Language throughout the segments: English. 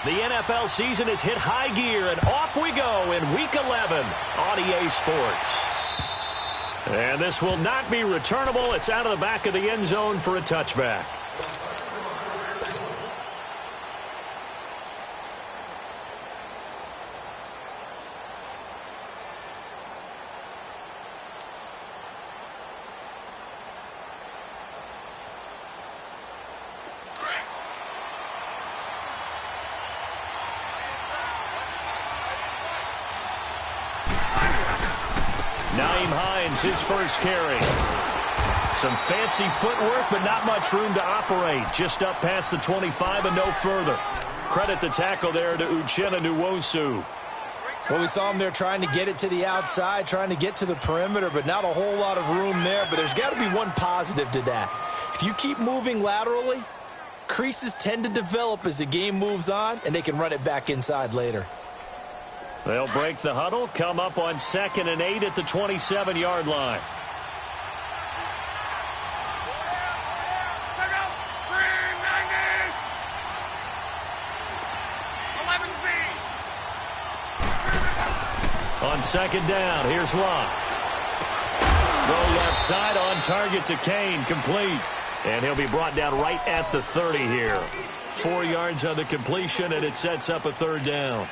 The NFL season has hit high gear, and off we go in Week 11 on EA Sports. And this will not be returnable. It's out of the back of the end zone for a touchback. His first carry. Some fancy footwork, but not much room to operate. Just up past the 25 and no further. Credit the tackle there to Uchenna Nwosu. Well, we saw him there trying to get it to the outside, trying to get to the perimeter, but not a whole lot of room there. But there's got to be one positive to that. If you keep moving laterally, creases tend to develop as the game moves on, and they can run it back inside later. They'll break the huddle, come up on 2nd and 8 at the 27-yard line. On 2nd down, here's Locke. Throw left side on target to Kane, complete. And he'll be brought down right at the 30 here. 4 yards on the completion, and it sets up a 3rd down.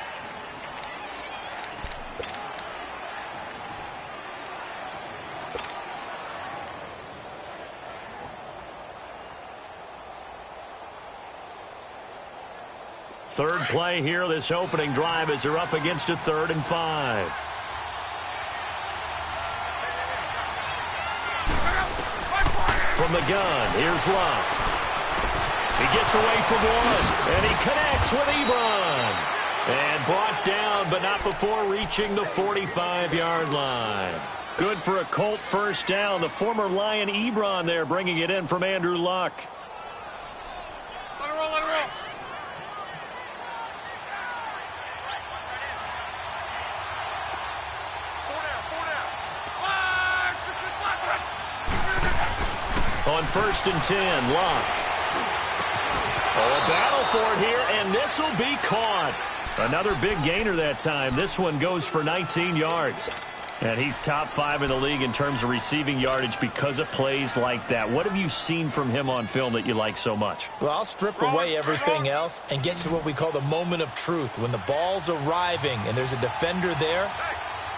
Third play here, this opening drive, as they're up against a 3rd and 5. From the gun, here's Locke. He gets away from one, and he connects with Ebron. And brought down, but not before reaching the 45-yard line. Good for a Colt first down. The former Lion Ebron there bringing it in from Andrew Luck. Let it roll, let it roll. On 1st and 10, Locke. Oh, a battle for it here, and this will be caught. Another big gainer that time. This one goes for 19 yards. And he's top 5 in the league in terms of receiving yardage because of plays like that. What have you seen from him on film that you like so much? Well, I'll strip away everything else and get to what we call the moment of truth. When the ball's arriving and there's a defender there,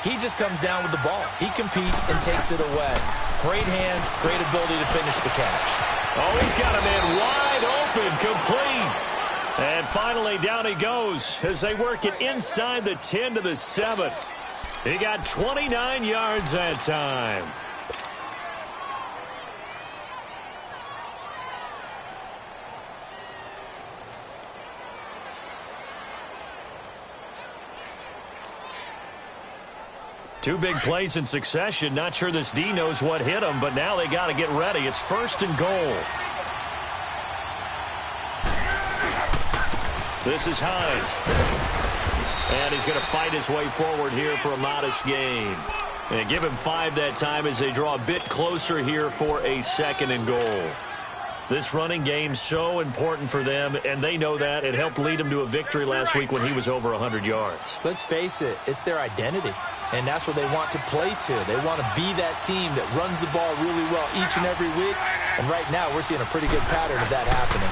he just comes down with the ball. He competes and takes it away. Great hands, great ability to finish the catch. Oh, he's got him in wide open, complete. And finally, down he goes as they work it inside the 10 to the 7. He got 29 yards that time. Two big plays in succession. Not sure this D knows what hit him, but now they got to get ready. It's 1st and goal. This is Hines. And he's going to fight his way forward here for a modest gain. And give him 5 that time as they draw a bit closer here for a 2nd and goal. This running game so important for them, and they know that. It helped lead them to a victory last week when he was over 100 yards. Let's face it, it's their identity, and that's what they want to play to. They want to be that team that runs the ball really well each and every week, and right now we're seeing a pretty good pattern of that happening.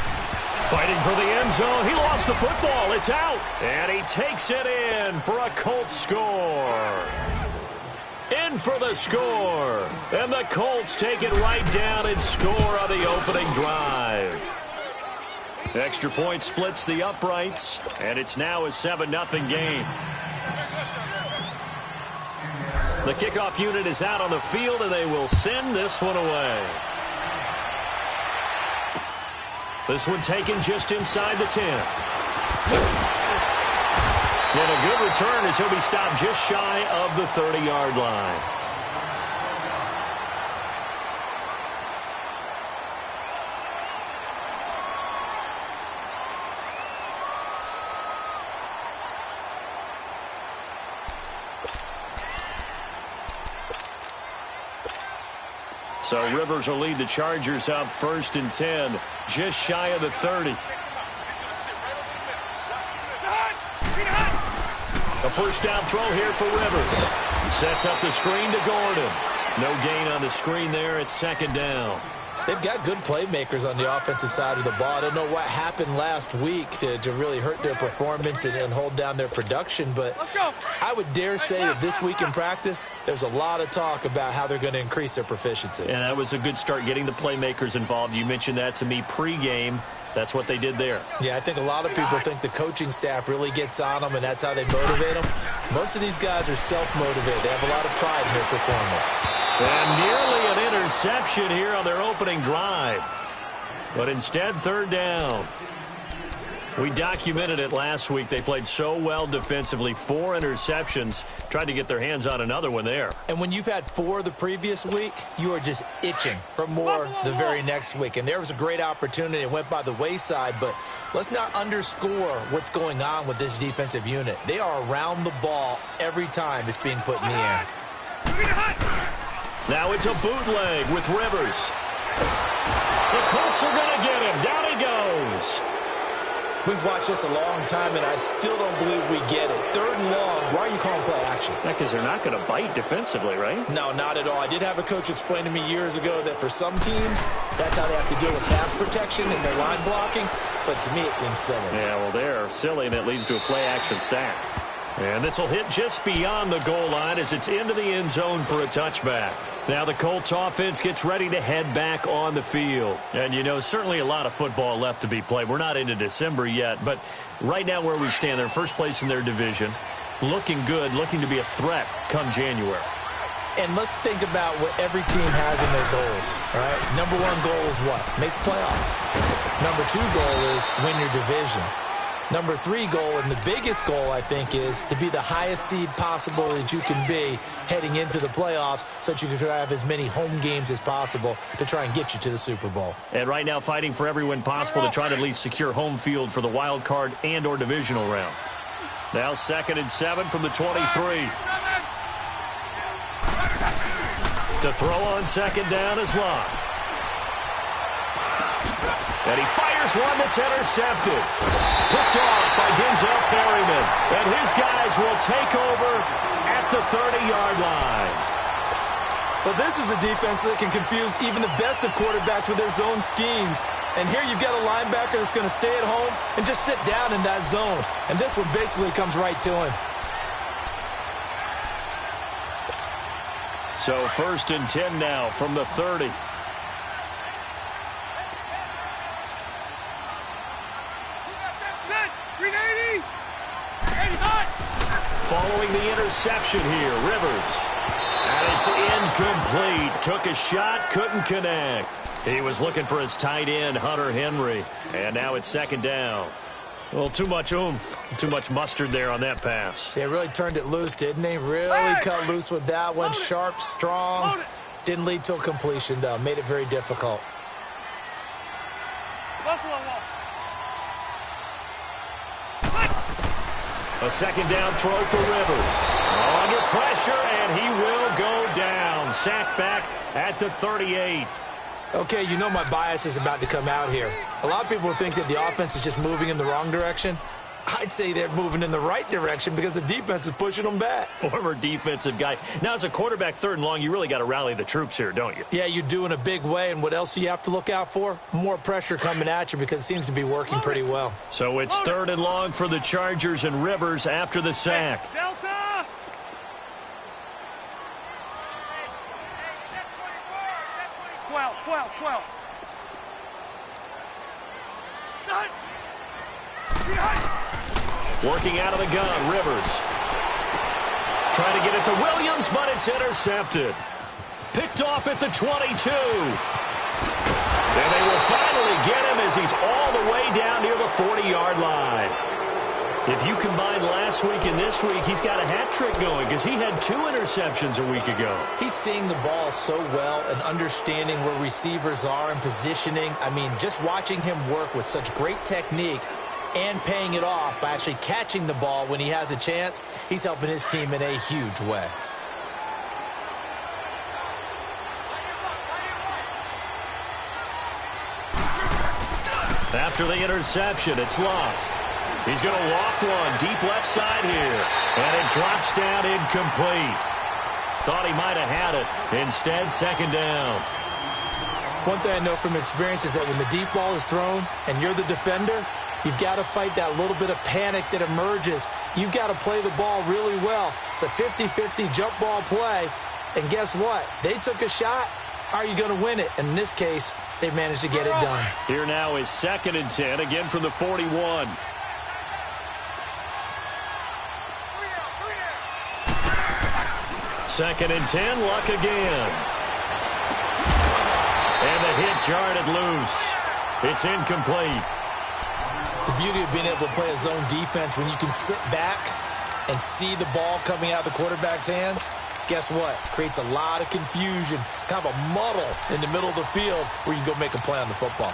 Fighting for the end zone. He lost the football. It's out, and he takes it in for a Colts score. In for the score. And the Colts take it right down and score on the opening drive. Extra point splits the uprights, and it's now a 7-0 game. The kickoff unit is out on the field, and they will send this one away. This one taken just inside the 10. And a good return as he'll be stopped just shy of the 30-yard line. So Rivers will lead the Chargers up 1st and 10, just shy of the 30. first down throw here for Rivers. Sets up the screen to Gordon. No gain on the screen there. It's second down. They've got good playmakers on the offensive side of the ball. I don't know what happened last week to really hurt their performance and hold down their production, but I would dare say that this week in practice, there's a lot of talk about how they're going to increase their proficiency. And that was a good start, getting the playmakers involved. You mentioned that to me pregame. That's what they did there. Yeah, I think a lot of people think the coaching staff really gets on them, and that's how they motivate them. Most of these guys are self-motivated. They have a lot of pride in their performance. And nearly an interception here on their opening drive. But instead, third down. We documented it last week. They played so well defensively. 4 interceptions. Tried to get their hands on another one there. And when you've had 4 the previous week, you are just itching for more the very next week. And there was a great opportunity. It went by the wayside. But let's not underscore what's going on with this defensive unit. They are around the ball every time it's being put in the air. Now it's a bootleg with Rivers. The Colts are going to get him. Down he goes. We've watched this a long time, and I still don't believe we get it. Third and long, why are you calling play action? Yeah, because they're not going to bite defensively, right? No, not at all. I did have a coach explain to me years ago that for some teams, that's how they have to deal with pass protection and their line blocking. But to me, it seems silly. Yeah, well, they're silly, and it leads to a play action sack. And this will hit just beyond the goal line as it's into the end zone for a touchback. Now the Colts offense gets ready to head back on the field. And, you know, certainly a lot of football left to be played. We're not into December yet, but right now where we stand, they're first place in their division. Looking good, looking to be a threat come January. And let's think about what every team has in their goals, all right? Number 1 goal is what? Make the playoffs. Number 2 goal is win your division. Number 3 goal, and the biggest goal, I think, is to be the highest seed possible that you can be heading into the playoffs so that you can try to have as many home games as possible to try and get you to the Super Bowl. And right now fighting for every win possible to try to at least secure home field for the wild card and or divisional round. Now 2nd and 7 from the 23. To throw on second down is Locke. And he fires one that's intercepted. Picked off by Denzel Perryman. And his guys will take over at the 30-yard line. Well, this is a defense that can confuse even the best of quarterbacks with their zone schemes. And here you've got a linebacker that's going to stay at home and just sit down in that zone. And this one basically comes right to him. So 1st and 10 now from the 30. Following the interception here, Rivers. And it's incomplete. Took a shot, couldn't connect. He was looking for his tight end, Hunter Henry. And now it's 2nd down. Well, too much oomph, too much mustard there on that pass. They really turned it loose, didn't they? Really cut loose with that one. Sharp, strong. Didn't lead to a completion, though. Made it very difficult. A 2nd down throw for Rivers. Under pressure, and he will go down. Sacked back at the 38. Okay, you know my bias is about to come out here. A lot of people think that the offense is just moving in the wrong direction. I'd say they're moving in the right direction because the defense is pushing them back. Former defensive guy. Now, as a quarterback, 3rd and long, you really got to rally the troops here, don't you? Yeah, you do in a big way. And what else do you have to look out for? More pressure coming at you because it seems to be working pretty well. So it's 3rd and long for the Chargers and Rivers after the sack. Delta! 12. Working out of the gun, Rivers. Trying to get it to Williams, but it's intercepted. Picked off at the 22. And they will finally get him as he's all the way down near the 40-yard line. If you combine last week and this week, he's got a hat trick going because he had 2 interceptions a week ago. He's seeing the ball so well and understanding where receivers are and positioning. I mean, just watching him work with such great technique and paying it off by actually catching the ball when he has a chance, he's helping his team in a huge way. After the interception, it's Locke. He's going to loft one deep left side here. And it drops down incomplete. Thought he might have had it. Instead, second down. One thing I know from experience is that when the deep ball is thrown and you're the defender, you've got to fight that little bit of panic that emerges. You've got to play the ball really well. It's a 50-50 jump ball play. And guess what? They took a shot. How are you going to win it? And in this case, they managed to get it done. Here now is 2nd and 10, again from the 41. Second and 10, Luck again. And the hit jarred it loose. It's incomplete. The beauty of being able to play a zone defense when you can sit back and see the ball coming out of the quarterback's hands, guess what? Creates a lot of confusion, kind of a muddle in the middle of the field where you can go make a play on the football.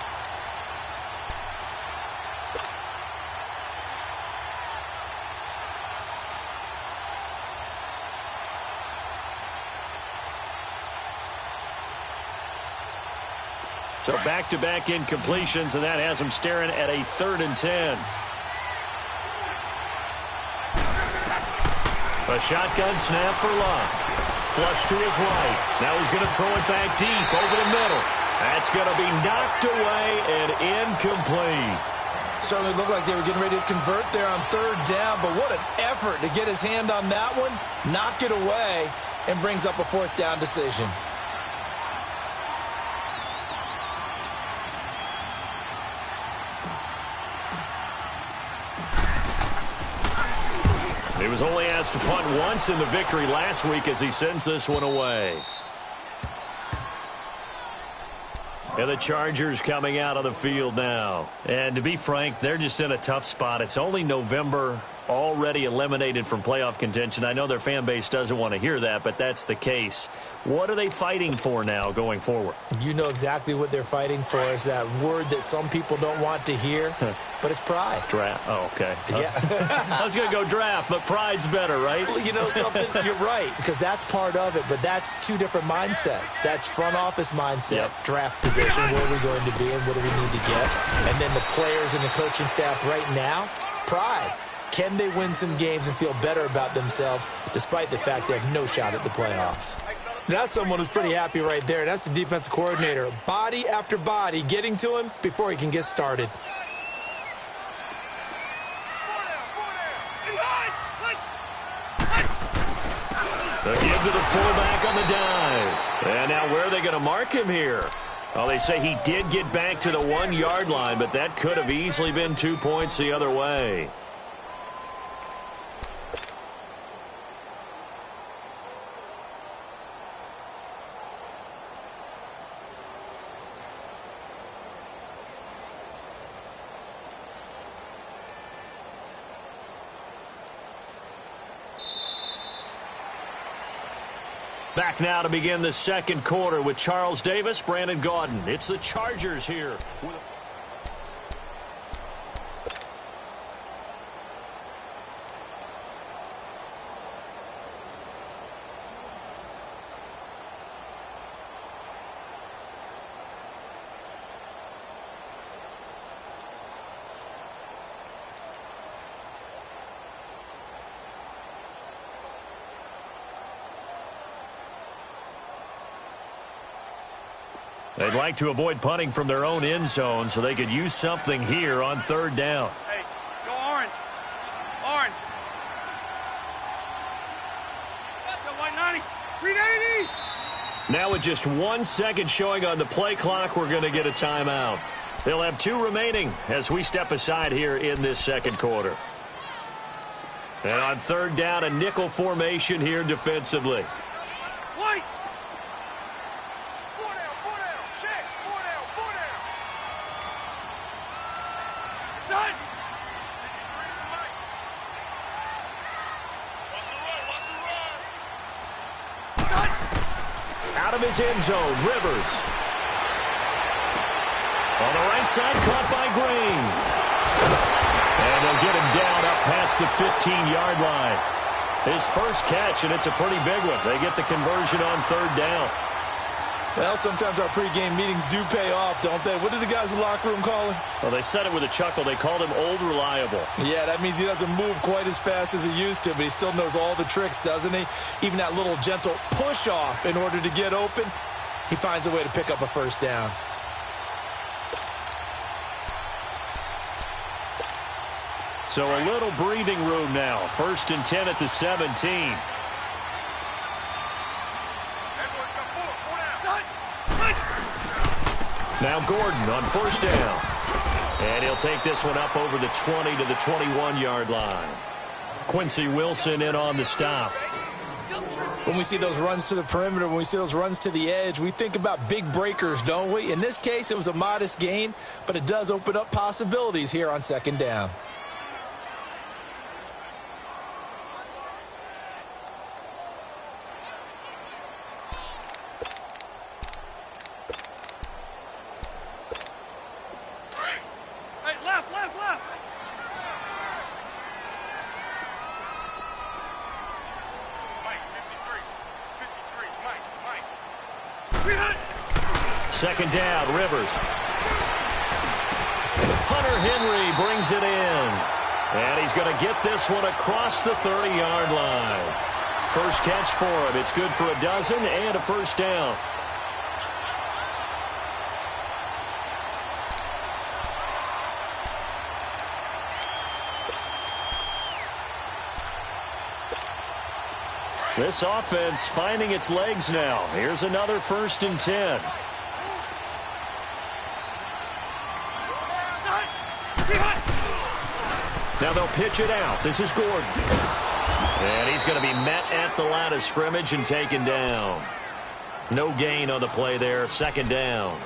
So back-to-back incompletions, and that has him staring at a 3rd and 10. A shotgun snap for Luck. Flush to his right. Now he's going to throw it back deep over the middle. That's going to be knocked away and incomplete. Certainly looked like they were getting ready to convert there on 3rd down, but what an effort to get his hand on that one, knock it away, and brings up a 4th down decision. He was only asked to punt once in the victory last week as he sends this one away. And the Chargers coming out of the field now. And to be frank, they're just in a tough spot. It's only November, already eliminated from playoff contention. I know their fan base doesn't want to hear that, but that's the case. What are they fighting for now going forward? You know exactly what they're fighting for. Is that word that some people don't want to hear, but it's pride. Draft. Oh, okay. Yeah. I was going to go draft, but pride's better, right? Well, you know something? You're right, because that's part of it, but that's two different mindsets. That's front office mindset, draft position, where are we going to be and what do we need to get? And then the players and the coaching staff right now, pride. Can they win some games and feel better about themselves despite the fact they have no shot at the playoffs? That's someone who's pretty happy right there. That's the defensive coordinator. Body after body getting to him before he can get started. The give to the fullback on the dive. And now where are they going to mark him here? Well, they say he did get back to the 1-yard line, but that could have easily been 2 points the other way. Back now to begin the second quarter with Charles Davis, Brandon Gaudin. It's the Chargers here. They'd like to avoid punting from their own end zone so they could use something here on 3rd down. Hey, go orange. Orange. That's a 190. 390. Now with just 1 second showing on the play clock, we're going to get a timeout. They'll have 2 remaining as we step aside here in this second quarter. And on 3rd down, a nickel formation here defensively. White. Out of his end zone, Rivers. On the right side, caught by Green. And they'll get him down up past the 15-yard line. His first catch, and it's a pretty big one. They get the conversion on 3rd down. Well, sometimes our pregame meetings do pay off, don't they? What do the guys in the locker room call him? Well, they said it with a chuckle. They called him Old Reliable. Yeah, that means he doesn't move quite as fast as he used to, but he still knows all the tricks, doesn't he? Even that little gentle push-off in order to get open, he finds a way to pick up a first down. So a little breathing room now. 1st and 10 at the 17. Now Gordon on 1st down. And he'll take this one up over the 20 to the 21-yard line. Quincy Wilson in on the stop. When we see those runs to the perimeter, when we see those runs to the edge, we think about big breakers, don't we? In this case, it was a modest gain, but it does open up possibilities here on 2nd down. Second down, Rivers. Hunter Henry brings it in. And he's going to get this one across the 30-yard line. First catch for him. It's good for a dozen and a first down. This offense finding its legs now. Here's another 1st and 10. Now they'll pitch it out. This is Gordon. And he's going to be met at the line of scrimmage and taken down. No gain on the play there. 2nd down.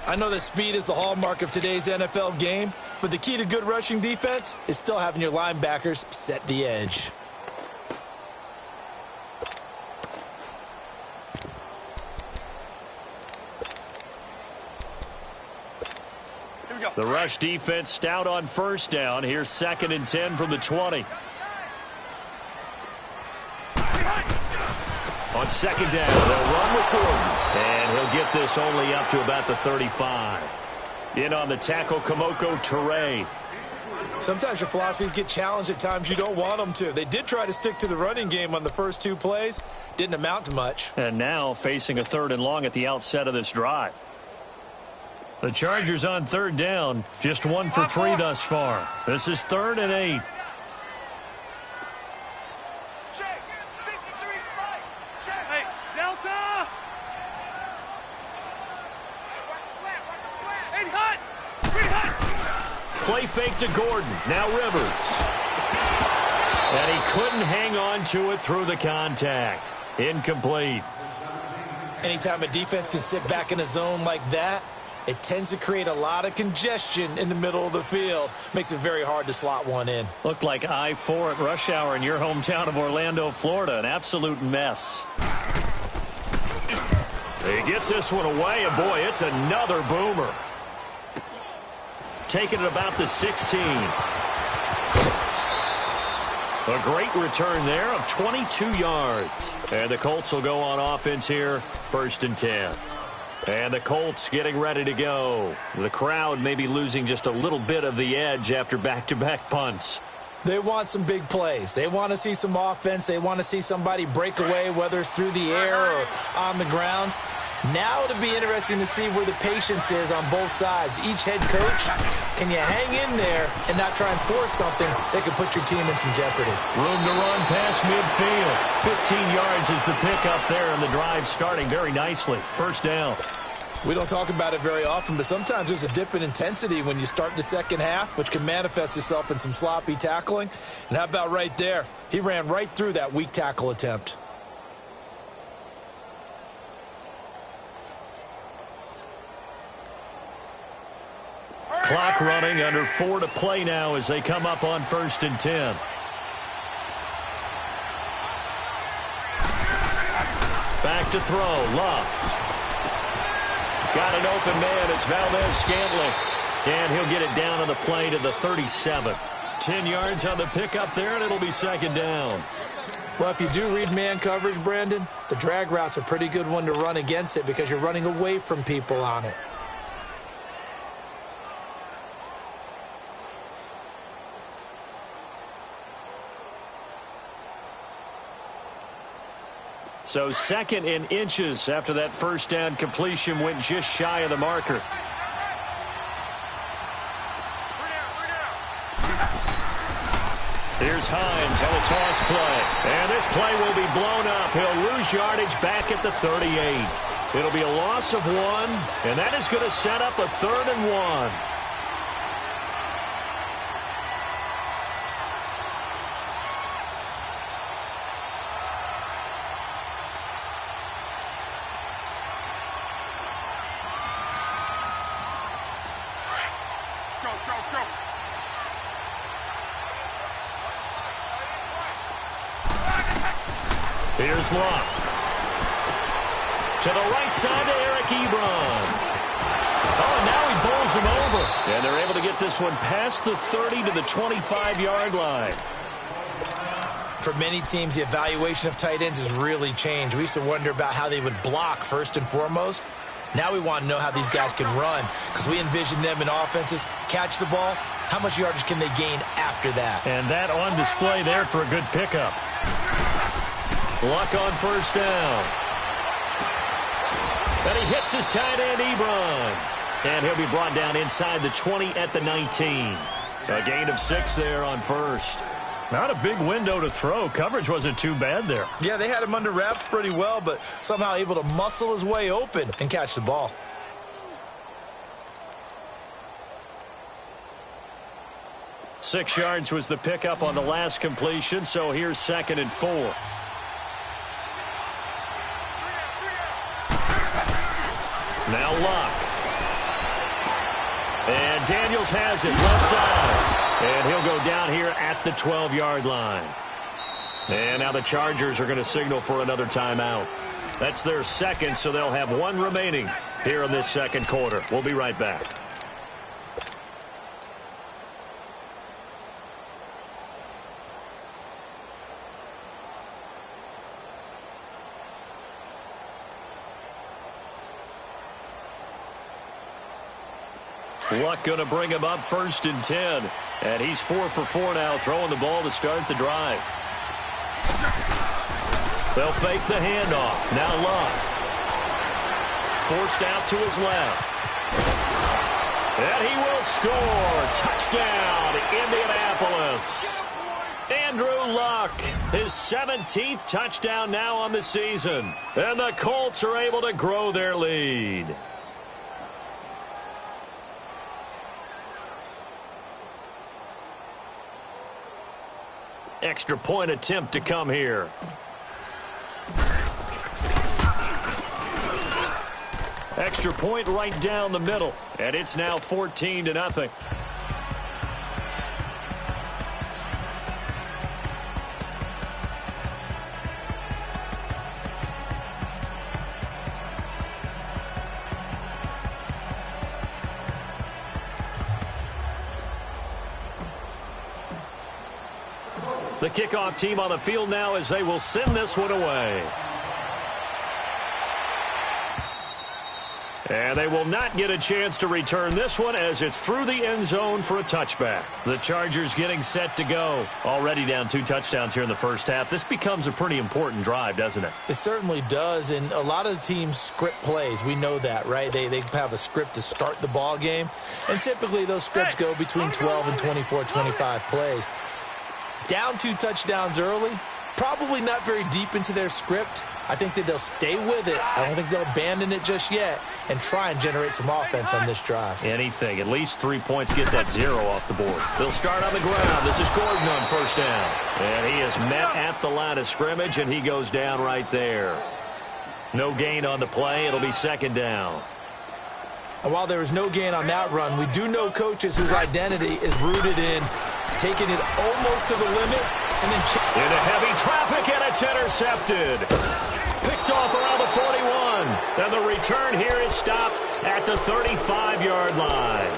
I know that speed is the hallmark of today's NFL game, but the key to good rushing defense is still having your linebackers set the edge. The rush defense stout on 1st down. Here's 2nd and 10 from the 20. On 2nd down, they'll run with Gordon. And he'll get this only up to about the 35. In on the tackle, Kamoko Toure. Sometimes your philosophies get challenged at times you don't want them to. They did try to stick to the running game on the first 2 plays. Didn't amount to much. And now facing a 3rd and long at the outset of this drive. The Chargers on 3rd down, just 1 for 3 thus far. This is 3rd and 8. Hey, Delta! Hey, hot! Play fake to Gordon. Now Rivers. And he couldn't hang on to it through the contact. Incomplete. Anytime a defense can sit back in a zone like that, it tends to create a lot of congestion in the middle of the field. Makes it very hard to slot one in. Looked like I-4 at rush hour in your hometown of Orlando, Florida. An absolute mess. He gets this one away, and boy, it's another boomer. Taking it about the 16. A great return there of 22 yards. And the Colts will go on offense here, 1st and 10. And the Colts getting ready to go. The crowd may be losing just a little bit of the edge after back-to-back punts. They want some big plays. They want to see some offense. They want to see somebody break away, whether it's through the air or on the ground. Now it'll be interesting to see where the patience is on both sides. Each head coach, can you hang in there and not try and force something that could put your team in some jeopardy? Room to run past midfield. 15 yards is the pickup there, and the drive starting very nicely. 1st down. We don't talk about it very often, but sometimes there's a dip in intensity when you start the second half, which can manifest itself in some sloppy tackling. And how about right there? He ran right through that weak tackle attempt. Clock running, under 4 to play now as they come up on 1st and 10. Back to throw, Love. Got an open man, it's Valdez-Scantling. And he'll get it down on the play to the 37. 10 yards on the pickup there, and it'll be 2nd down. Well, if you do read man coverage, Brandon, the drag route's a pretty good one to run against it because you're running away from people on it. So 2nd in inches after that first down completion went just shy of the marker. Here's Hines on the toss play. And this play will be blown up. He'll lose yardage back at the 38. It'll be a loss of 1, and that is going to set up a 3rd and 1. Here's Luck. To the right side to Eric Ebron. Oh, and now he bowls him over. And they're able to get this one past the 30 to the 25-yard line. For many teams, the evaluation of tight ends has really changed. We used to wonder about how they would block first and foremost. Now we want to know how these guys can run because we envision them in offenses, catch the ball. How much yardage can they gain after that? And that on display there for a good pickup. Luck on first down. And he hits his tight end, Ebron. And he'll be brought down inside the 20 at the 19. A gain of 6 there on first. Not a big window to throw. Coverage wasn't too bad there. Yeah, they had him under wraps pretty well, but somehow able to muscle his way open and catch the ball. Six yards was the pickup on the last completion, so here's 2nd and 4. Now Luck. And Daniels has it left side. And he'll go down here at the 12-yard line. And now the Chargers are going to signal for another timeout. That's their 2nd, so they'll have 1 remaining here in this 2nd quarter. We'll be right back. Luck going to bring him up 1st and 10. And he's 4 for 4 now, throwing the ball to start the drive. They'll fake the handoff. Now Luck. Forced out to his left. And he will score. Touchdown, Indianapolis. Andrew Luck, his 17th touchdown now on the season. And the Colts are able to grow their lead. Extra point attempt to come here. Extra point right down the middle. And it's now 14-0. The kickoff team on the field now as they will send this one away. And they will not get a chance to return this one as it's through the end zone for a touchback. The Chargers getting set to go. Already down 2 touchdowns here in the first half. This becomes a pretty important drive, doesn't it? It certainly does, and a lot of the teams script plays. We know that, right? They have a script to start the ball game, and typically those scripts go between 12 and 24, 25 plays. Down 2 touchdowns early, probably not very deep into their script. I think that they'll stay with it. I don't think they'll abandon it just yet and try and generate some offense on this drive. Anything. At least 3 points, get that 0 off the board. They'll start on the ground. This is Gordon on first down. And he is met at the line of scrimmage, and he goes down right there. No gain on the play. It'll be 2nd down. And while there was no gain on that run, we do know coaches whose identity is rooted in taking it almost to the limit and then into heavy traffic, and it's intercepted. Picked off around the 41. And the return here is stopped at the 35-yard line.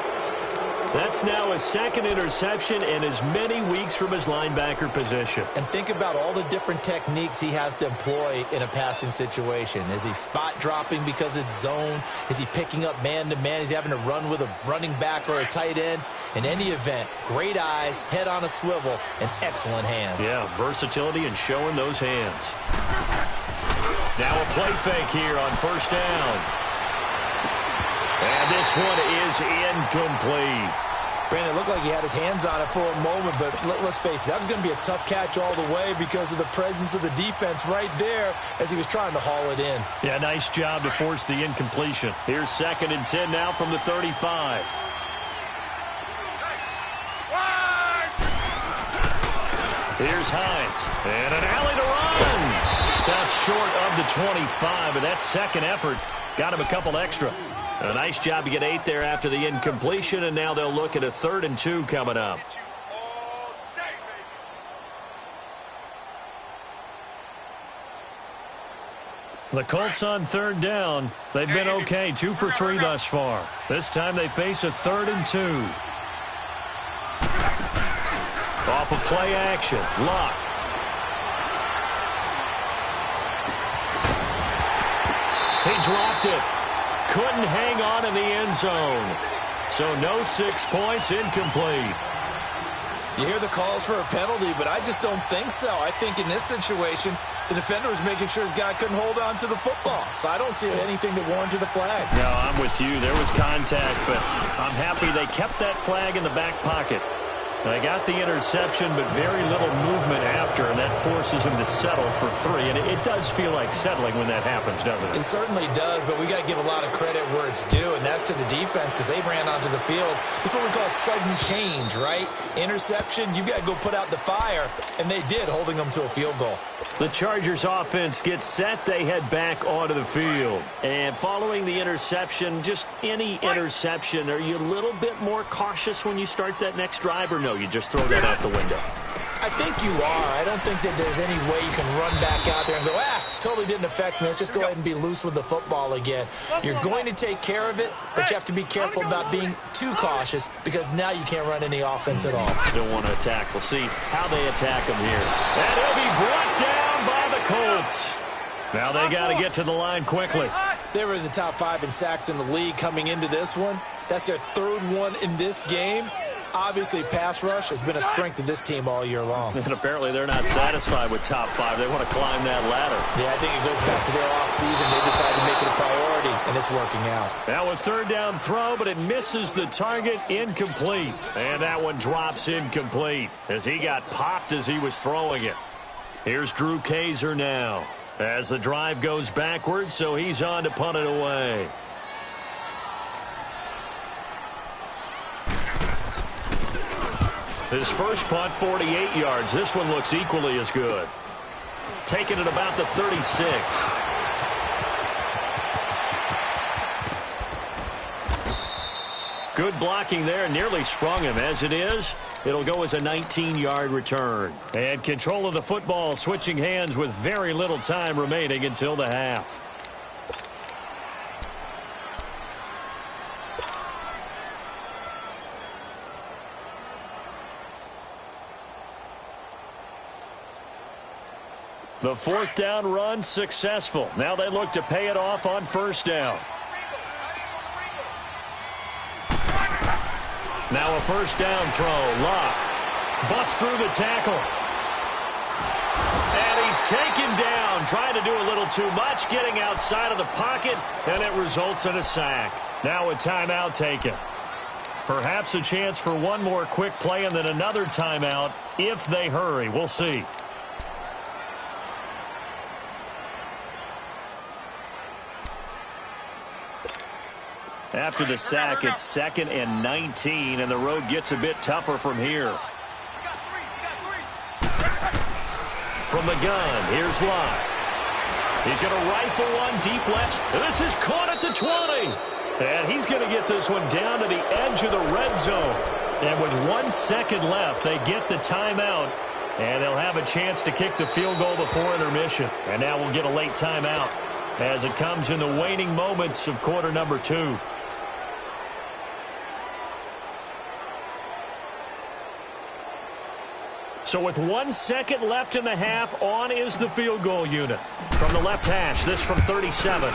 That's now his second interception and as many weeks from his linebacker position. And think about all the different techniques he has to employ in a passing situation. Is he spot dropping because it's zone? Is he picking up man-to-man? Is he having to run with a running back or a tight end? In any event, great eyes, head on a swivel, and excellent hands. Yeah, versatility and showing those hands. Now a play fake here on first down. And this one is incomplete. Brandon, it looked like he had his hands on it for a moment, but let's face it, that was going to be a tough catch all the way because of the presence of the defense right there as he was trying to haul it in. Yeah, nice job to force the incompletion. Here's 2nd and 10 now from the 35. Here's Hines, and an alley to run. Stops short of the 25, but that second effort got him a couple extra. A nice job to get 8 there after the incompletion, and now they'll look at a 3rd and 2 coming up. The Colts on 3rd down. They've been okay, 2 for 3 thus far. This time they face a 3rd and 2. Off of play action, Luck. He dropped it. Couldn't hang on in the end zone. So no 6 points, incomplete. You hear the calls for a penalty, but I just don't think so. I think in this situation, the defender was making sure his guy couldn't hold on to the football. So I don't see anything that warranted a flag. No, I'm with you. There was contact, but I'm happy they kept that flag in the back pocket. They got the interception, but very little movement after, and that forces him to settle for 3. And it does feel like settling when that happens, doesn't it? It certainly does, but we got to give a lot of credit where it's due, and that's to the defense because they ran onto the field. This is what we call sudden change, right? Interception, you got to go put out the fire, and they did, holding them to a field goal. The Chargers offense gets set. They head back onto the field. And following the interception, just any interception, are you a little bit more cautious when you start that next drive, or no, you just throw that out the window? I think you are. I don't think that there's any way you can run back out there and go, totally didn't affect me. Let's just go ahead and be loose with the football again. You're going to take care of it, but you have to be careful about being too cautious because now you can't run any offense at all. Don't want to attack. We'll see how they attack him here. And he'll be brought down by the Colts. Now they got to get to the line quickly. They were in the top 5 in sacks in the league coming into this one. That's their 3rd one in this game. Obviously, pass rush has been a strength of this team all year long. And apparently they're not satisfied with top 5. They want to climb that ladder. Yeah, I think it goes back to their offseason. They decided to make it a priority, and it's working out. Now a 3rd down throw, but it misses the target, incomplete. And that one drops incomplete as he got popped as he was throwing it. Here's Drew Kaiser now as the drive goes backwards, so he's on to punt it away. His first punt, 48 yards. This one looks equally as good. Taking it about the 36. Good blocking there, nearly sprung him. As it is, it'll go as a 19-yard return. And control of the football switching hands with very little time remaining until the half. The 4th down run successful. Now they look to pay it off on first down. Now a first down throw. Luck busts through the tackle. And he's taken down, trying to do a little too much, getting outside of the pocket, and it results in a sack. Now a timeout taken. Perhaps a chance for one more quick play and then another timeout if they hurry. We'll see. After the sack, it's 2nd and 19, and the road gets a bit tougher from here. From the gun, here's Locke. He's going to rifle one deep left. This is caught at the 20. And he's going to get this one down to the edge of the red zone. And with 1 second left, they get the timeout. And they'll have a chance to kick the field goal before intermission. And now we'll get a late timeout as it comes in the waning moments of quarter number 2. So with 1 second left in the half, on is the field goal unit. From the left hash, this from 37.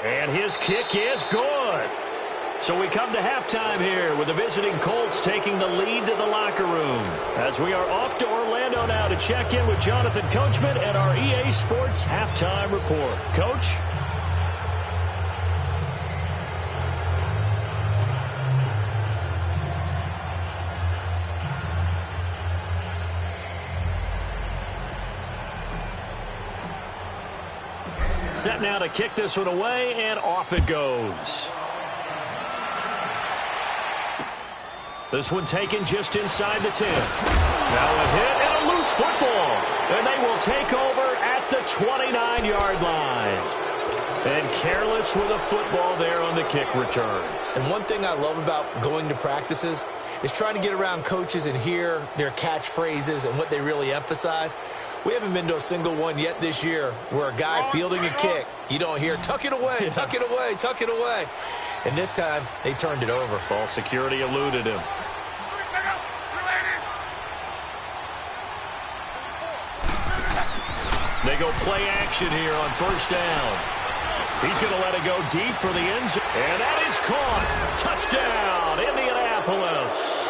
And his kick is good. So we come to halftime here with the visiting Colts taking the lead to the locker room. As we are off to Orlando now to check in with Jonathan Coachman and our EA Sports Halftime Report. Coach? Set now to kick this one away, and off it goes. This one taken just inside the 10. Now a hit and a loose football. And they will take over at the 29-yard line. And careless with a football there on the kick return. And one thing I love about going to practices is trying to get around coaches and hear their catchphrases and what they really emphasize. We haven't been to a single one yet this year where a guy fielding a kick, you don't hear, tuck it away, tuck it away, tuck it away. And this time, they turned it over. Ball security eluded him. They go play action here on first down. He's going to let it go deep for the end zone. And that is caught. Touchdown, Indianapolis.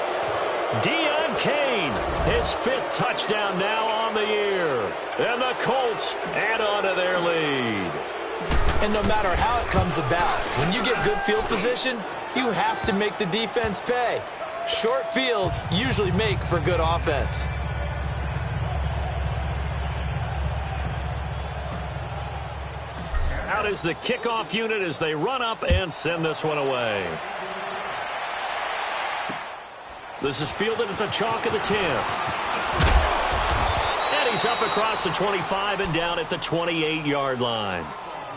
Deion Kane, his 5th touchdown now on the year. And the Colts add on to their lead. And no matter how it comes about, when you get good field position, you have to make the defense pay. Short fields usually make for good offense. Out is the kickoff unit as they run up and send this one away. This is fielded at the chalk of the 10. And he's up across the 25 and down at the 28-yard line.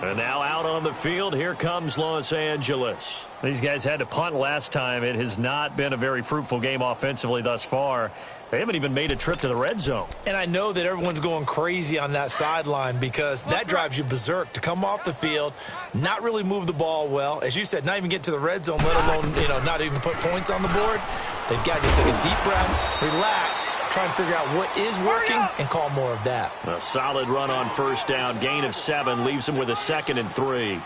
And now out on the field, here comes Los Angeles. These guys had to punt last time. It has not been a very fruitful game offensively thus far. They haven't even made a trip to the red zone. And I know that everyone's going crazy on that sideline because that drives you berserk to come off the field, not really move the ball well. As you said, not even get to the red zone, let alone, not even put points on the board. They've got to just take a deep breath, relax, try and figure out what is working and call more of that. A solid run on first down, gain of 7, leaves them with a 2nd and 3.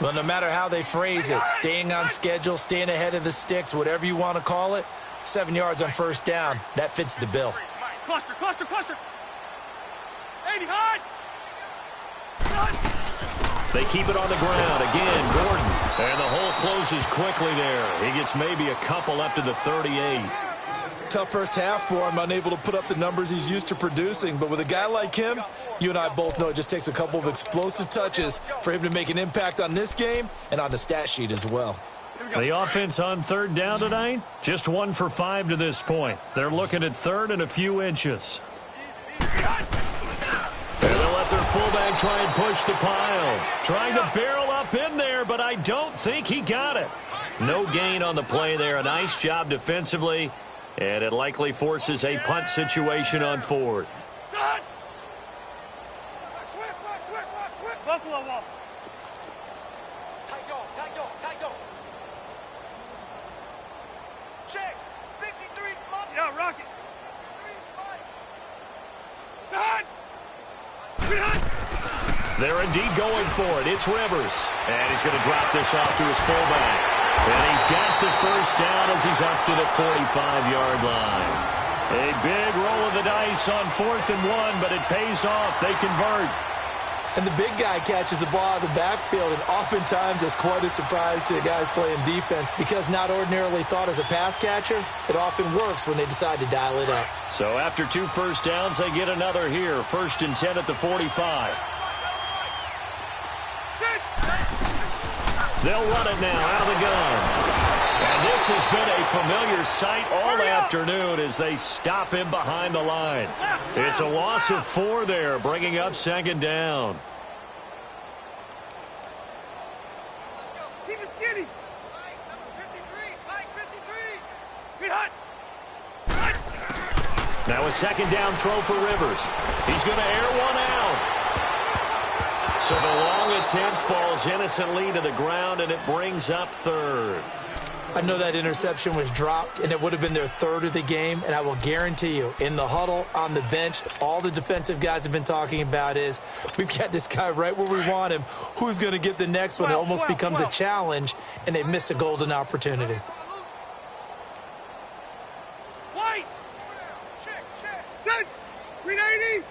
Well, no matter how they phrase it, staying on schedule, staying ahead of the sticks, whatever you want to call it, 7 yards on first down, that fits the bill. Cluster, cluster, cluster. 80, hard. They keep it on the ground. Again, Gordon. And the hole closes quickly there. He gets maybe a couple up to the 38. Tough first half for him, unable to put up the numbers he's used to producing. But with a guy like him, you and I both know it just takes a couple of explosive touches for him to make an impact on this game and on the stat sheet as well. The offense on third down tonight, just 1 for 5 to this point. They're looking at third and a few inches. And they'll let their fullback try and push the pile. Trying to barrel up in there, but I don't think he got it. No gain on the play there. A nice job defensively, and it likely forces a punt situation on 4th. Buffalo wall. Check. 53 spot. Yeah, Rocket. 53 spot. They're indeed going for it. It's Rivers. And he's going to drop this off to his fullback. And he's got the first down as he's up to the 45-yard line. A big roll of the dice on 4th and 1, but it pays off. They convert. And the big guy catches the ball out of the backfield, and oftentimes that's quite a surprise to the guys playing defense because not ordinarily thought as a pass catcher, it often works when they decide to dial it up. So after 2 first downs, they get another here. 1st and 10 at the 45. They'll run it now out of the gun. And this has been a familiar sight all afternoon as they stop him behind the line. It's a loss of 4 there, bringing up 2nd down. Keep it skinny. Number 53. Mike 53. Get hot. Now a 2nd down throw for Rivers. He's going to air one out. So the long attempt falls innocently to the ground, and it brings up 3rd. I know that interception was dropped, and it would have been their third of the game, and I will guarantee you, in the huddle, on the bench, all the defensive guys have been talking about is, we've got this guy right where we want him. Who's going to get the next one? It almost becomes a challenge, and they've missed a golden opportunity. White! Check, check. Set! 390!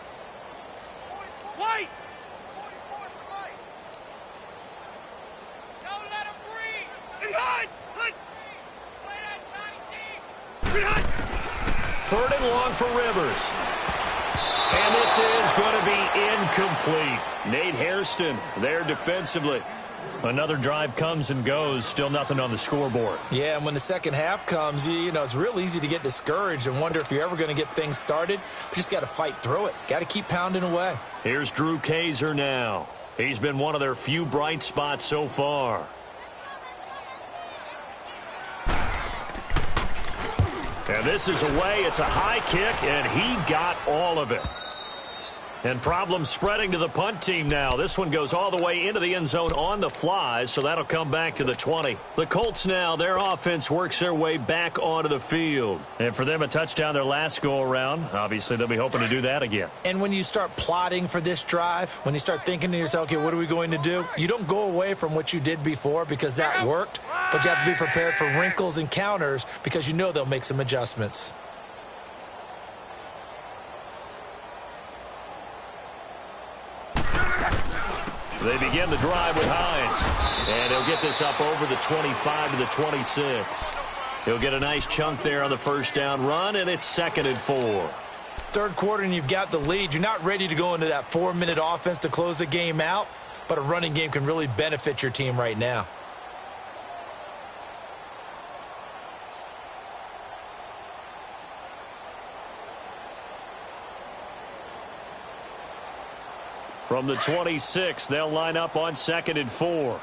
White! 44 for light. Don't let him breathe! And hunt! Hunt! Play that tight deep! Green hunt! Third and long for Rivers. And this is going to be incomplete. Nate Hairston there defensively. Another drive comes and goes, still nothing on the scoreboard. Yeah, and when the second half comes, you know, it's real easy to get discouraged and wonder if you're ever going to get things started. You just got to fight through it. Got to keep pounding away. Here's Drew Kaiser now. He's been one of their few bright spots so far. And this is away. It's a high kick, and he got all of it. And problems spreading to the punt team now. This one goes all the way into the end zone on the fly, so that'll come back to the 20. The Colts now, their offense works their way back onto the field. And for them, a touchdown their last go-around. Obviously, they'll be hoping to do that again. And when you start plotting for this drive, when you start thinking to yourself, okay, what are we going to do? You don't go away from what you did before because that worked, but you have to be prepared for wrinkles and counters because you know they'll make some adjustments. They begin the drive with Hines. And he'll get this up over the 25 to the 26. He'll get a nice chunk there on the first down run, and it's 2nd and 4. Third quarter, and you've got the lead. You're not ready to go into that 4-minute offense to close the game out, but a running game can really benefit your team right now. From the 26, they'll line up on 2nd and 4.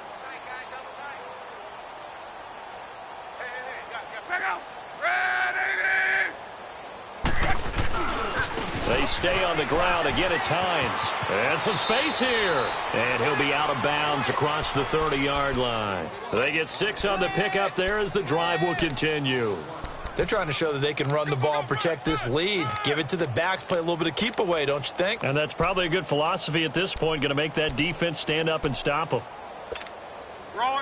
Check out! Ready! They stay on the ground. Again, it's Hines. And some space here. And he'll be out of bounds across the 30-yard line. They get 6 on the pickup there as the drive will continue. They're trying to show that they can run the ball and protect this lead. Give it to the backs, play a little bit of keep away, don't you think? And that's probably a good philosophy at this point, going to make that defense stand up and stop them.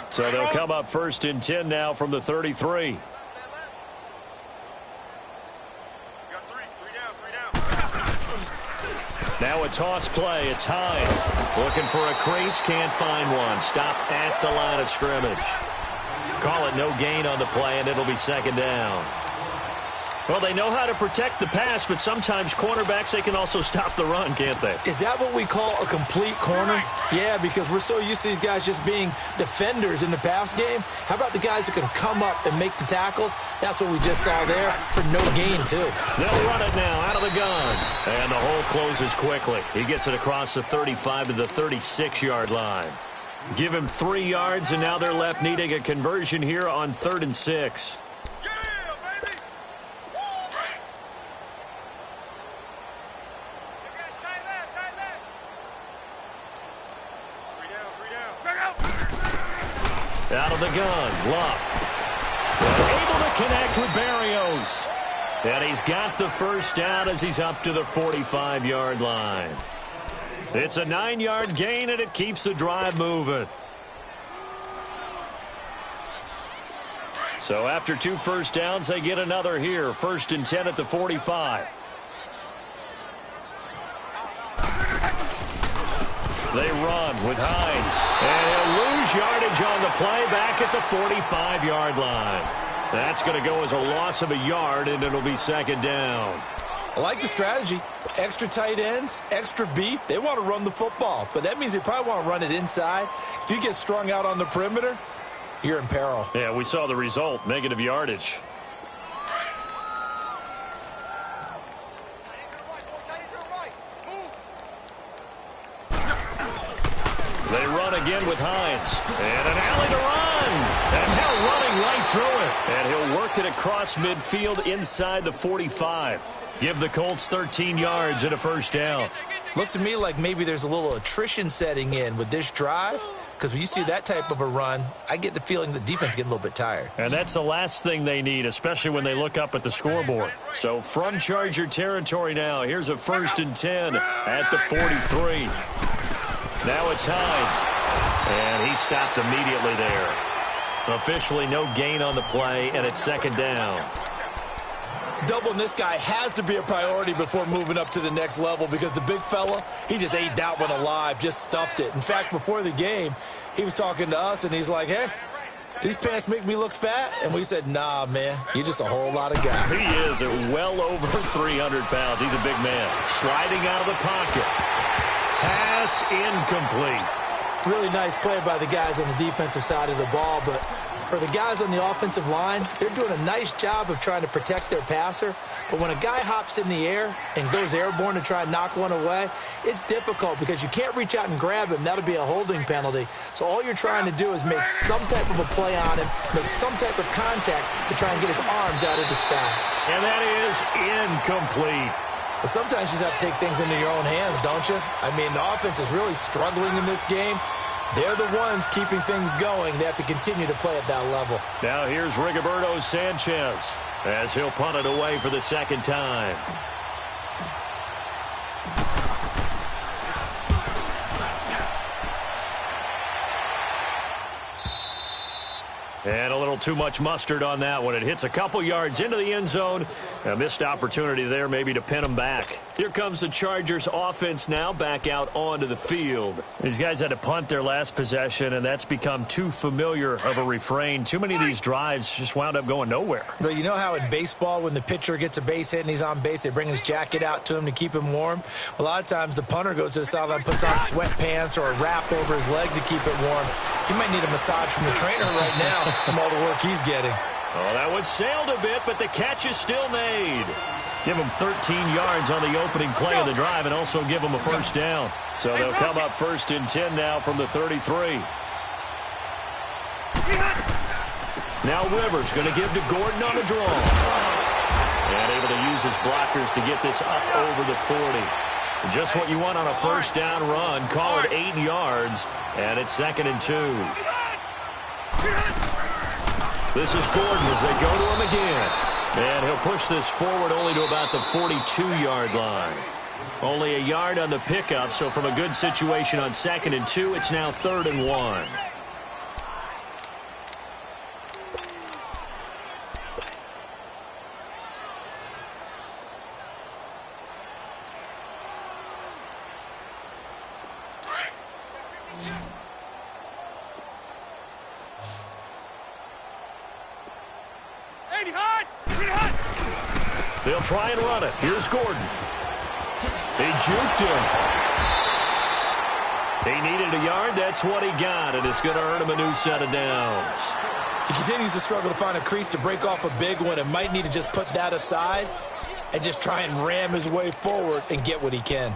So they'll come up 1st and 10 now from the 33. Now a toss play. It's Hines looking for a crease, can't find one. Stopped at the line of scrimmage. Call it no gain on the play, and it'll be 2nd down. Well, they know how to protect the pass, but sometimes cornerbacks, they can also stop the run, can't they? Is that what we call a complete corner? Yeah, because we're so used to these guys just being defenders in the pass game. How about the guys who can come up and make the tackles? That's what we just saw there for no gain, too. They'll run it now out of the gun. And the hole closes quickly. He gets it across the 35 to the 36-yard line. Give him 3 yards, and now they're left needing a conversion here on 3rd and 6. Yeah, baby! Tight left, tight left. 3 down. Check out! Out of the gun, Luck. Able to connect with Barrios. And he's got the first down as he's up to the 45-yard line. It's a 9-yard gain, and it keeps the drive moving. So after 2 first downs, they get another here. 1st and 10 at the 45. They run with Hines. And he'll lose yardage on the play back at the 45-yard line. That's going to go as a loss of a yard, and it'll be 2nd down. I like the strategy. Extra tight ends, extra beef. They want to run the football, but that means they probably want to run it inside. If you get strung out on the perimeter, you're in peril. Yeah, we saw the result, negative yardage. They run again with Hines. And an alley to run. And now running right through it. And he'll work it across midfield inside the 45. Give the Colts 13 yards and a first down. Looks to me like maybe there's a little attrition setting in with this drive. because when you see that type of a run, I get the feeling the defense getting a little bit tired. And that's the last thing they need, especially when they look up at the scoreboard. So from Charger territory now, here's a 1st and 10 at the 43. Now it's Hines, and he stopped immediately there. Officially no gain on the play, and it's 2nd down. Doubling this guy has to be a priority before moving up to the next level, because the big fella, he just ate that one alive, just stuffed it. In fact, before the game, he was talking to us, and he's like, hey, these pants make me look fat? And we said, nah, man, you're just a whole lot of guy. He is at well over 300 pounds. He's a big man. Sliding out of the pocket. Pass incomplete. Really nice play by the guys on the defensive side of the ball, but for the guys on the offensive line, they're doing a nice job of trying to protect their passer. But when a guy hops in the air and goes airborne to try and knock one away, it's difficult because you can't reach out and grab him. That'll be a holding penalty. So all you're trying to do is make some type of a play on him, make some type of contact to try and get his arms out of the sky. And that is incomplete. But sometimes you just have to take things into your own hands, don't you? I mean, the offense is really struggling in this game. They're the ones keeping things going. They have to continue to play at that level. Now here's Rigoberto Sanchez as he'll punt it away for the 2nd time. And a little too much mustard on that one. It hits a couple yards into the end zone. A missed opportunity there maybe to pin them back. Here comes the Chargers offense now back out onto the field. These guys had to punt their last possession, and that's become too familiar of a refrain. Too many of these drives just wound up going nowhere. But you know how in baseball when the pitcher gets a base hit and he's on base, they bring his jacket out to him to keep him warm? A lot of times the punter goes to the sideline, puts on sweatpants or a wrap over his leg to keep it warm. He might need a massage from the trainer right now from all the work he's getting. Oh, that one sailed a bit, but the catch is still made. Give them 13 yards on the opening play of the drive and also give them a 1st down. So they'll come up 1st and 10 now from the 33. Now Rivers going to give to Gordon on the draw. And able to use his blockers to get this up over the 40. Just what you want on a 1st down run. Call it 8 yards, and it's 2nd and 2. This is Gordon as they go to him again. And he'll push this forward only to about the 42-yard line. Only a yard on the pickup, so from a good situation on 2nd and 2, it's now 3rd and 1. They'll try and run it. Here's Gordon. They juked him. He needed a yard. That's what he got, and it's going to earn him a new set of downs. He continues to struggle to find a crease to break off a big one and might need to just put that aside and just try and ram his way forward and get what he can.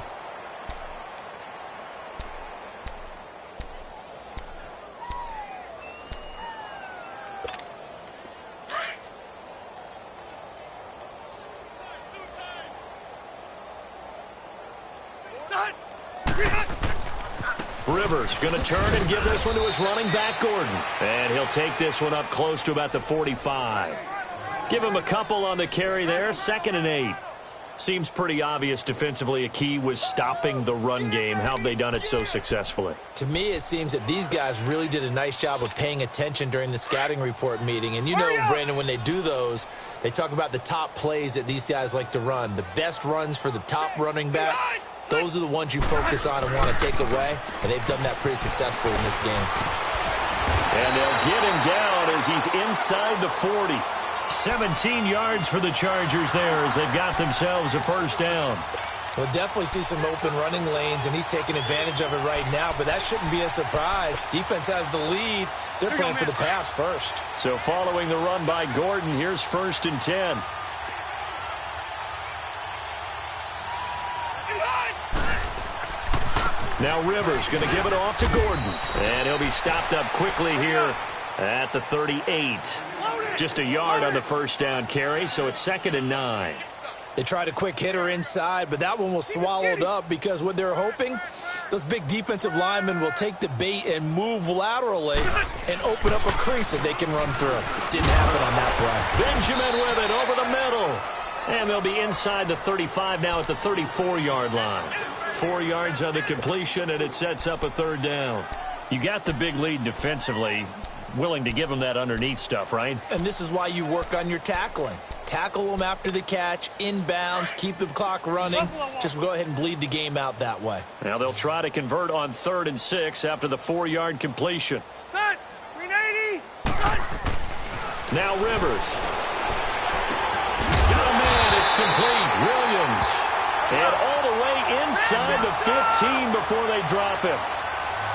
Rivers going to turn and give this one to his running back, Gordon. And he'll take this one up close to about the 45. Give him a couple on the carry there, 2nd and 8. Seems pretty obvious defensively a key was stopping the run game. How have they done it so successfully? To me, it seems that these guys really did a nice job of paying attention during the scouting report meeting. And you know, Brandon, when they do those, they talk about the top plays that these guys like to run. The best runs for the top running back. Those are the ones you focus on and want to take away, and they've done that pretty successfully in this game. And they'll get him down as he's inside the 40. 17 yards for the Chargers there as they've got themselves a 1st down. We'll definitely see some open running lanes, and he's taking advantage of it right now, but that shouldn't be a surprise. Defense has the lead. They're playing for the pass first. So following the run by Gordon, here's 1st and 10. Now Rivers going to give it off to Gordon. And he'll be stopped up quickly here at the 38. Just a yard on the 1st down carry, so it's 2nd and 9. They tried a quick hitter inside, but that one was swallowed up because what they're hoping Those big defensive linemen will take the bait and move laterally and open up a crease that they can run through. Didn't happen on that play. Benjamin with it over the middle. And they'll be inside the 35 now at the 34-yard line. 4 yards on the completion, and it sets up a third down. You got the big lead defensively. Willing to give them that underneath stuff, right? And this is why you work on your tackling. Tackle them after the catch, inbounds, keep the clock running. Just go ahead and bleed the game out that way. Now they'll try to convert on 3rd and 6 after the 4-yard completion. Set. 380. Now Rivers. Got a man. It's complete. Williams. And all the way inside the 15 before they drop him.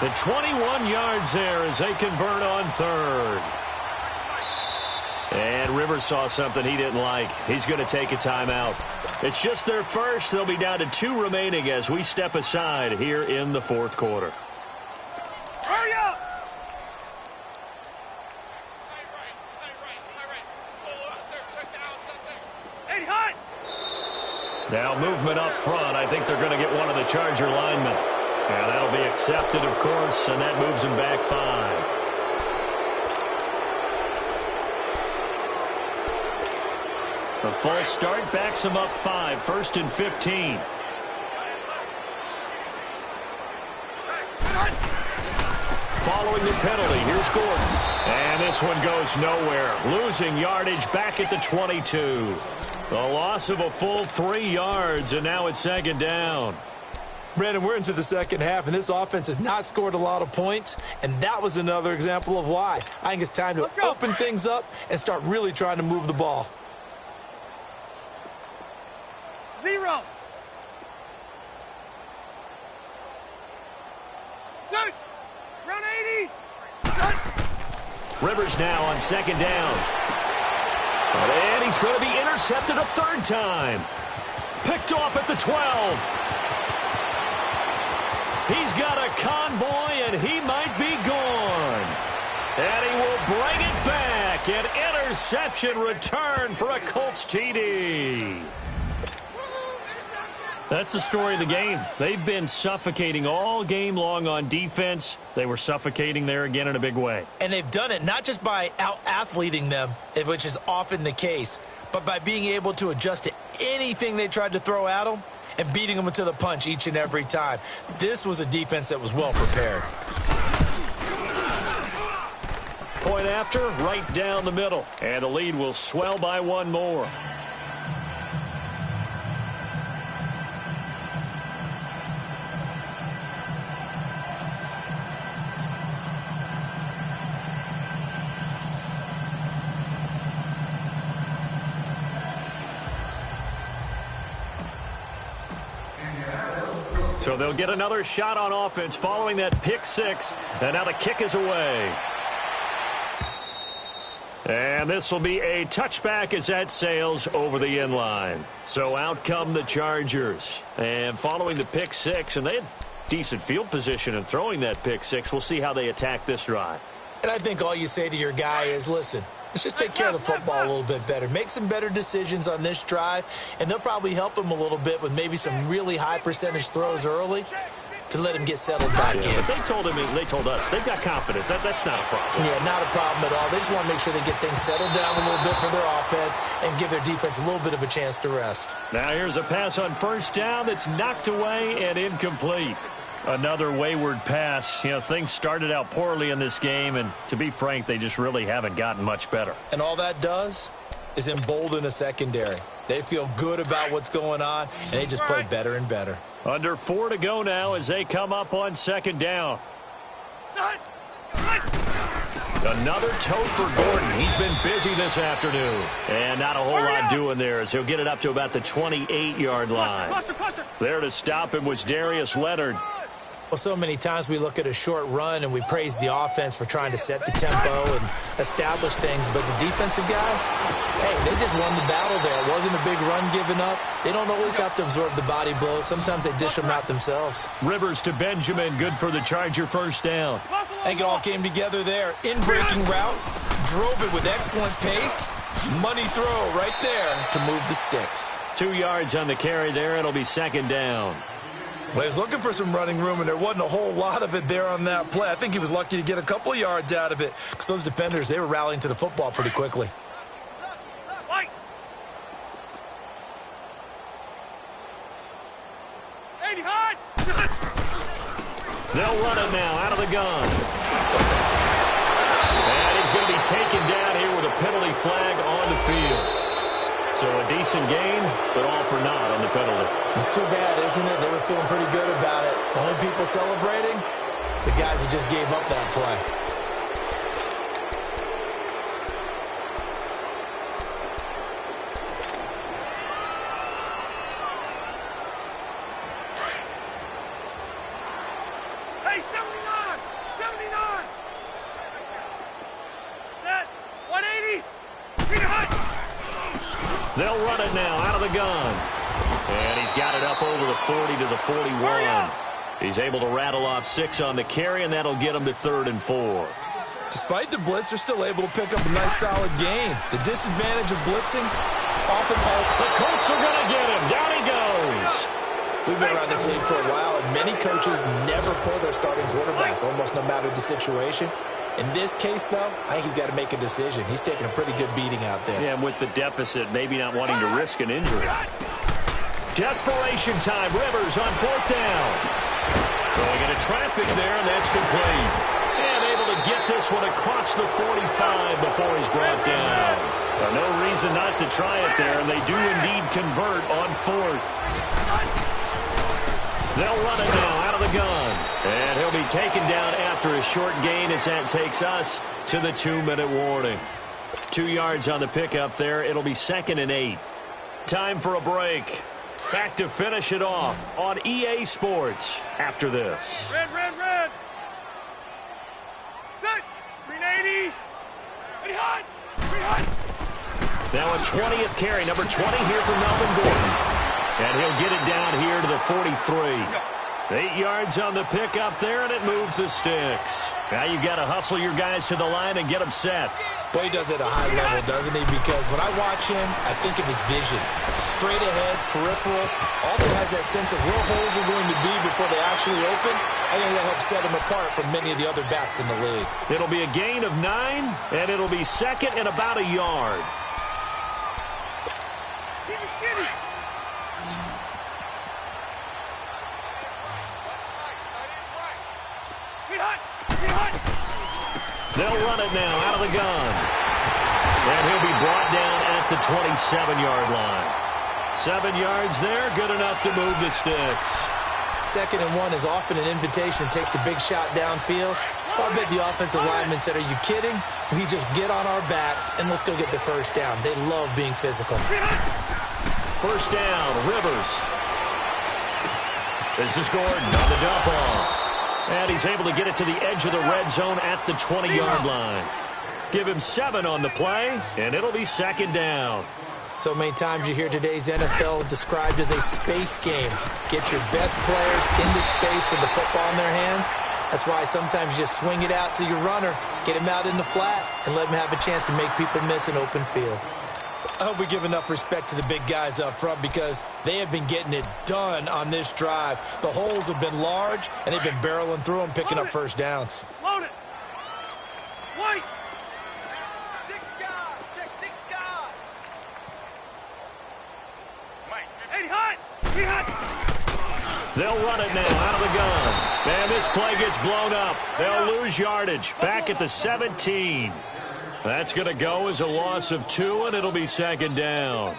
The 21 yards there as they convert on 3rd. And Rivers saw something he didn't like. He's going to take a timeout. It's just their first. They'll be down to 2 remaining as we step aside here in the 4th quarter. Hurry up. Hey, hot. Now movement up front. I think they're going to get one of the Charger linemen. And that'll be accepted, of course, and that moves him back 5. A false start backs him up 5, 1st and 15. Following the penalty, here's Gordon. And this one goes nowhere. Losing yardage back at the 22. The loss of a full 3 yards, and now it's 2nd down. Brandon, we're into the second half, and this offense has not scored a lot of points, and that was another example of why. I think it's time to open things up and start really trying to move the ball. 0. Set. Run 80. Set. Rivers now on 2nd down. And he's going to be intercepted a 3rd time. Picked off at the 12. He's got a convoy, and he might be gone. And he will bring it back. An interception return for a Colts TD. That's the story of the game. They've been suffocating all game long on defense. They were suffocating there again in a big way. And they've done it not just by out-athleting them, which is often the case, but by being able to adjust to anything they tried to throw at them and beating them to the punch each and every time. This was a defense that was well prepared. Point after, right down the middle. And the lead will swell by 1 more. So they'll get another shot on offense following that pick 6. And now the kick is away. And this will be a touchback as that sails over the end line. So out come the Chargers. And following the pick 6, and they had decent field position in throwing that pick 6. We'll see how they attack this drive. And I think all you say to your guy is, listen, let's just take care of the football a little bit better. Make some better decisions on this drive, and they'll probably help him a little bit with maybe some really high percentage throws early to let him get settled back in. But they told us, they've got confidence. That's not a problem. Yeah, not a problem at all. They just want to make sure they get things settled down a little bit for their offense and give their defense a little bit of a chance to rest. Now here's a pass on 1st down that's knocked away and incomplete. Another wayward pass. You know, things started out poorly in this game, and to be frank, they just really haven't gotten much better. And all that does is embolden a secondary. They feel good about what's going on, and they just play better and better. Under 4 to go now as they come up on 2nd down. Another tote for Gordon. He's been busy this afternoon. And not a whole lot doing there as he'll get it up to about the 28-yard line. There to stop him was Darius Leonard. Well, so many times we look at a short run and we praise the offense for trying to set the tempo and establish things, but the defensive guys, hey, they just won the battle there. It wasn't a big run given up. They don't always have to absorb the body blows. Sometimes they dish them out themselves. Rivers to Benjamin, good for the Charger 1st down. I think it all came together there. In-breaking route, drove it with excellent pace. Money throw right there to move the sticks. 2 yards on the carry there. It'll be 2nd down. Well, he was looking for some running room, and there wasn't a whole lot of it there on that play. I think he was lucky to get a couple of yards out of it because those defenders, they were rallying to the football pretty quickly. White. Hey, hot. They'll run it now out of the gun. And he's going to be taken down here with a penalty flag on the field. So a decent gain, but all for naught on the penalty. It's too bad, isn't it? They were feeling pretty good about it. The only people celebrating, the guys who just gave up that play. Hey, 79! 79! Set! 180! Be hot! They'll run it now out of the gun. And he's got it up over the 40 to the 41. He's able to rattle off 6 on the carry, and that'll get him to 3rd and 4. Despite the blitz, they're still able to pick up a nice, solid gain. The disadvantage of blitzing, often the Colts are going to get him. Down he goes. We've been around this league for a while, and many coaches never pull their starting quarterback, almost no matter the situation. In this case, though, I think he's got to make a decision. He's taking a pretty good beating out there. Yeah, and with the deficit, maybe not wanting to risk an injury. Desperation time. Rivers on 4th down. Throwing into traffic there, and that's complete. And able to get this one across the 45 before he's brought down. Well, no reason not to try it there, and they do indeed convert on 4th. They'll run it now out of the gun. And he'll be taken down after a short gain as that takes us to the 2-minute warning. 2 yards on the pickup there. It'll be 2nd and 8. Time for a break. Back to finish it off on EA Sports after this. Red, red, red! Set! 380! Be hot! Be hot! Now a 20th carry, number 20 here for Melvin Gordon. And he'll get it down here to the 43. 8 yards on the pickup there, and it moves the sticks. Now you've got to hustle your guys to the line and get them set. Boy, he does it at a high level, doesn't he? Because when I watch him, I think of his vision. Straight ahead, peripheral. Also has that sense of where holes are going to be before they actually open. I think that helps set him apart from many of the other backs in the league. It'll be a gain of 9, and it'll be 2nd and about a yard. Keep it skinny! Be hot! Be hot! They'll run it now out of the gun. And he'll be brought down at the 27-yard line. 7 yards there, good enough to move the sticks. 2nd and 1 is often an invitation to take the big shot downfield. I bet the offensive lineman said, are you kidding? We just get on our backs and let's go get the 1st down. They love being physical. 1st down, Rivers. This is Gordon on the dump off. And he's able to get it to the edge of the red zone at the 20-yard line. Give him 7 on the play, and it'll be 2nd down. So many times you hear today's NFL described as a space game. Get your best players into space with the football in their hands. That's why sometimes you just swing it out to your runner, get him out in the flat, and let him have a chance to make people miss an open field. I hope we give enough respect to the big guys up front because they have been getting it done on this drive. The holes have been large, and they've been barreling through them, picking up 1st downs. Load it! White! Six guard. Check six guard. Mike. Hey, hot! Be hot! They'll run it now out of the gun. And this play gets blown up. They'll lose yardage back at the 17. That's going to go as a loss of 2, and it'll be 2nd down.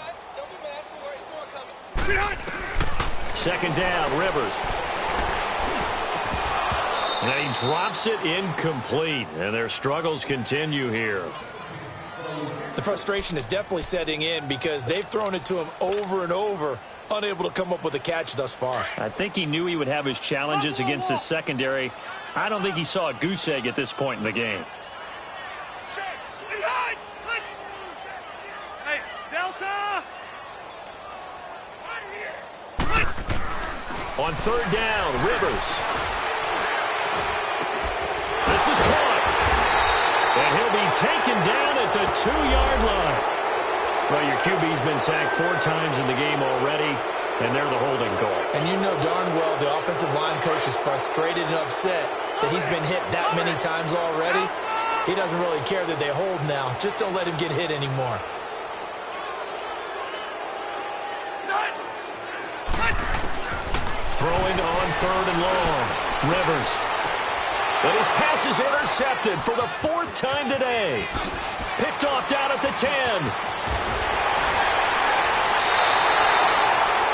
2nd down, Rivers. And he drops it incomplete, and their struggles continue here. The frustration is definitely setting in because they've thrown it to him over and over, unable to come up with a catch thus far. I think he knew he would have his challenges against his secondary. I don't think he saw a goose egg at this point in the game. Hey, Delta! On 3rd down, Rivers. This is caught. And he'll be taken down at the 2-yard line. Well, your QB's been sacked 4 times in the game already. and they're the holding call. And you know darn well the offensive line coach is frustrated and upset that he's been hit that many times already. He doesn't really care that they hold now. Just don't let him get hit anymore. Throwing on 3rd and long. Rivers. But his pass is intercepted for the 4th time today. Picked off down at the 10.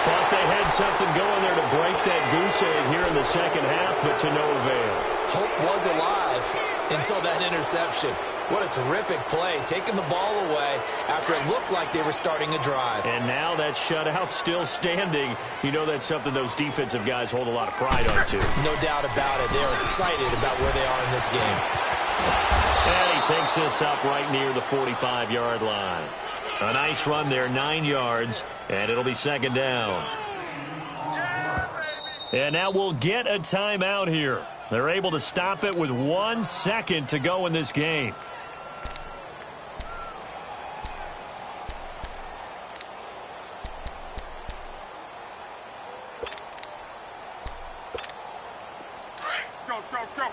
Thought they had something going there to break that goose egg here in the second half, but to no avail. Hope was alive until that interception. What a terrific play, taking the ball away after it looked like they were starting a drive. And now that shutout still standing. You know that's something those defensive guys hold a lot of pride on, too. No doubt about it. They're excited about where they are in this game. And he takes this up right near the 45-yard line. A nice run there, 9 yards, and it'll be 2nd down. And now we'll get a timeout here. They're able to stop it with 1 second to go in this game. Let's go.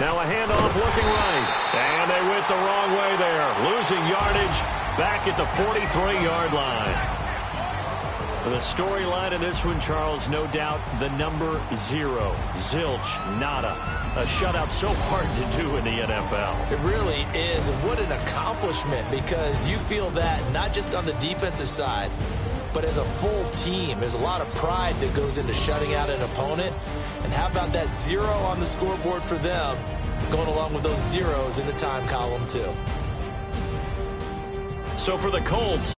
Now a handoff looking right. And they went the wrong way there. Losing yardage back at the 43-yard line. The storyline in this one, Charles, no doubt the number 0. Zilch, nada. A shutout so hard to do in the NFL. It really is, and what an accomplishment, because you feel that not just on the defensive side, but as a full team. There's a lot of pride that goes into shutting out an opponent. And how about that 0 on the scoreboard for them, going along with those zeros in the time column, too. So for the Colts,